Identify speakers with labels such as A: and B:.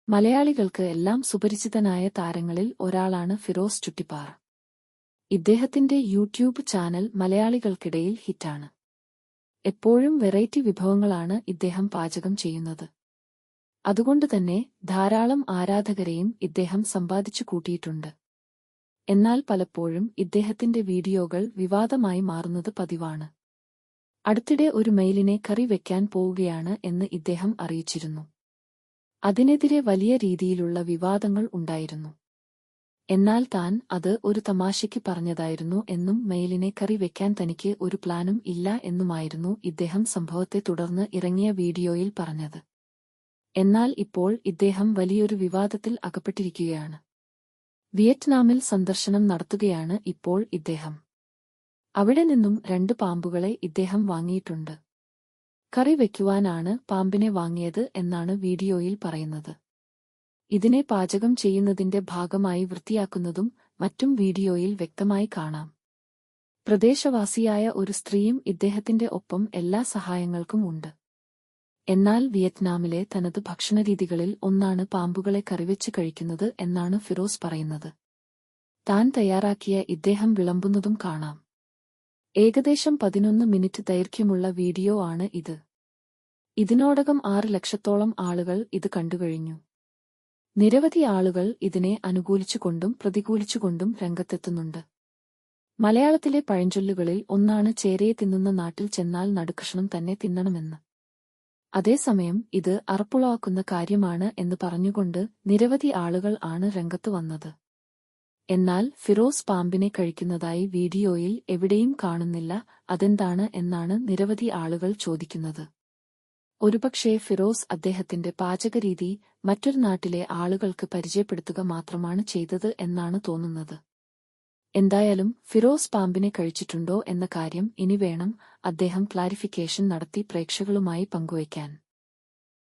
A: മലയാളികൾക്ക് എല്ലാം സുപരിചിതനായ താരങ്ങളിൽ ഒരാളാണ് ഫിറോസ് ചുട്ടിപ്പാറ. ഇദ്ദേഹത്തിന്റെ യൂട്യൂബ് ചാനൽ മലയാളികൾക്കിടയിൽ ഹിറ്റാണ്. എപ്പോഴും വെറൈറ്റി വിഭവങ്ങളാണ് ഇദ്ദേഹം പാചകം ചെയ്യുന്നത്. അതുകൊണ്ടുതന്നെ ധാരാളം ആരാധകരെയും ഇദ്ദേഹം സമ്പാദിച്ചു കൂട്ടിയിട്ടുണ്ട്. എന്നാൽ പലപ്പോഴും ഇദ്ദേഹത്തിന്റെ വീഡിയോകൾ വിവാദമായി മാറുന്നത് പതിവാണ്. അടുത്തിടെ ഒരു മെയിലിനെ കറി വെക്കാൻ പോവുകയാണ് എന്ന് ഇദ്ദേഹം അറിയിച്ചിരുന്നു. അതിനെതിരെ വലിയ രീതിയിലുള്ള വിവാദങ്ങൾ ഉണ്ടായിരുന്നു. എന്നാൽ താൻ അത് ഒരു തമാശയ്ക്ക് പറഞ്ഞതായിരുന്നു എന്നും മെയിലിനെ കറി വെക്കാൻ തനിക്ക് ഒരു പ്ലാനും ഇല്ല എന്നുമായിരുന്നു ഇദ്ദേഹം സംഭവത്തെ തുടർന്ന് ഇറങ്ങിയ വീഡിയോയിൽ പറഞ്ഞത്. എന്നാൽ ഇപ്പോൾ ഇദ്ദേഹം വലിയൊരു വിവാദത്തിൽ അകപ്പെട്ടിരിക്കുകയാണ്. വിയറ്റ്നാമിൽ സന്ദർശനം നടത്തുകയാണ് ഇപ്പോൾ ഇദ്ദേഹം. അവിടെ നിന്നും 2 പാമ്പുകളെ ഇദ്ദേഹം വാങ്ങിയിട്ടുണ്ട്. കറി വയ്ക്കുവാനാണ് പാമ്പിനെ വാങ്ങിയത് എന്നാണ് വീഡിയോയിൽ പറയുന്നത്. ഇതിനെ പാചകം ചെയ്യുന്നതിന്റെ ഭാഗമായി വൃത്തിയാക്കുന്നതും മറ്റും വീഡിയോയിൽ വ്യക്തമായി കാണാം. പ്രദേശവാസിയായ ഒരു സ്ത്രീയും ഇദ്ദേഹത്തിന്റെ ഒപ്പം എല്ലാ സഹായങ്ങൾക്കും ഉണ്ട്. എന്നാൽ വിയറ്റ്നാമിലെ തനത് ഭക്ഷണരീതികളിൽ ഒന്നാണ് പാമ്പുകളെ കറിവെച്ച് കഴിക്കുന്നത് എന്നാണ് ഫിറോസ് പറയുന്നത്. താൻ തയ്യാറാക്കിയ ഇദ്ദേഹം വിളമ്പുന്നതും കാണാം. ഏകദേശം 11 മിനിറ്റ് ദൈർഘ്യമുള്ള വീഡിയോ ആണ് ഇത്. ഇതിനോടകം 6 ലക്ഷത്തോളം ആളുകൾ ഇത് കണ്ടുകഴിഞ്ഞു. നിരവധി ആളുകൾ ഇതിനെ അനുകൂലിച്ചുകൊണ്ടും പ്രതികൂലിച്ചുകൊണ്ടും രംഗത്തെത്തുന്നുണ്ട്. മലയാളത്തിലെ പഴഞ്ചൊല്ലുകളിൽ ഒന്നാണ് ചേരയെ തിന്നുന്ന നാട്ടിൽ ചെന്നാൽ നടുക്കഷണം തന്നെ തിന്നണമെന്ന്. അതേസമയം ഇത് അറപ്പുളവാക്കുന്ന കാര്യമാണ് എന്ന് പറഞ്ഞുകൊണ്ട് നിരവധി ആളുകൾ ആണ് രംഗത്തു വന്നത്. എന്നാൽ ഫിറോസ് പാമ്പിനെ കഴിക്കുന്നതായി വീഡിയോയിൽ എവിടെയും കാണുന്നില്ല. അതെന്താണ് എന്നാണ് നിരവധി ആളുകൾ ചോദിക്കുന്നത്. ഒരുപക്ഷേ ഫിറോസ് അദ്ദേഹത്തിന്റെ പാചകരീതി മറ്റൊരു നാട്ടിലെ ആളുകൾക്ക് പരിചയപ്പെടുത്തുക മാത്രമാണ് ചെയ്തത് എന്നാണ് തോന്നുന്നത്. എന്തായാലും ഫിറോസ് പാമ്പിനെ കഴിച്ചിട്ടുണ്ടോ എന്ന കാര്യം ഇനി വേണം അദ്ദേഹം ക്ലാരിഫിക്കേഷൻ നടത്തി പ്രേക്ഷകരുമായി പങ്കുവയ്ക്കാൻ.